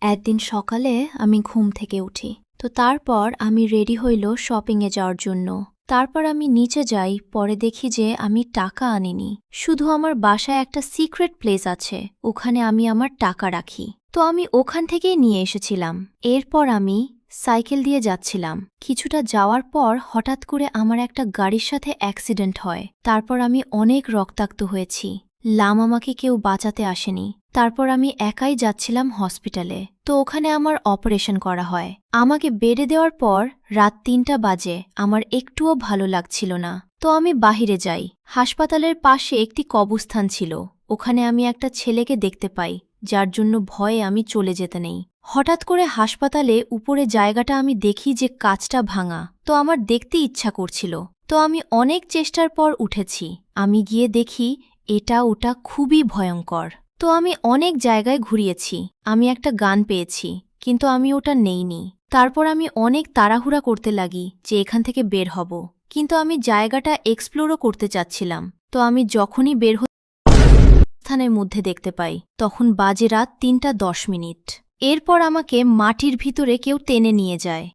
একদিন সকালে আমি ঘুম থেকে উঠি। তো তারপর আমি রেডি হইল শপিংয়ে যাওয়ার জন্য। তারপর আমি নিচে যাই, পরে দেখি যে আমি টাকা আনিনি। শুধু আমার বাসায় একটা সিক্রেট প্লেস আছে, ওখানে আমি আমার টাকা রাখি। তো আমি ওখান থেকেই নিয়ে এসেছিলাম। এরপর আমি সাইকেল দিয়ে যাচ্ছিলাম। কিছুটা যাওয়ার পর হঠাৎ করে আমার একটা গাড়ির সাথে অ্যাক্সিডেন্ট হয়। তারপর আমি অনেক রক্তাক্ত হয়েছি। আমাকে কেউ বাঁচাতে আসেনি। তারপর আমি একাই যাচ্ছিলাম হসপিটালে। তো ওখানে আমার অপারেশন করা হয়। আমাকে বেডে দেওয়ার পর রাত ৩টা বাজে। আমার একটুও ভালো লাগছিল না। তো আমি বাহিরে যাই। হাসপাতালের পাশে একটি কবরস্থান ছিল। ওখানে আমি একটা ছেলেকে দেখতে পাই, যার জন্য ভয়ে আমি চলে যেতে নেই। হঠাৎ করে হাসপাতালে উপরে জায়গাটা আমি দেখি যে কাচটা ভাঙা। তো আমার দেখতে ইচ্ছা করছিল। তো আমি অনেক চেষ্টার পর উঠেছি। আমি গিয়ে দেখি এটা ওটা খুবই ভয়ঙ্কর। তো আমি অনেক জায়গায় ঘুরিয়েছি। আমি একটা গান পেয়েছি, কিন্তু আমি ওটা নেইনি। তারপর আমি অনেক তাড়াহুড়া করতে লাগি যে এখান থেকে বের হব, কিন্তু আমি জায়গাটা এক্সপ্লোরও করতে চাচ্ছিলাম। তো আমি যখনই বের স্থানের মধ্যে দেখতে পাই, তখন বাজে রাত ৩টা ১০ মিনিট। এরপর আমাকে মাটির ভিতরে কেউ টেনে নিয়ে যায়।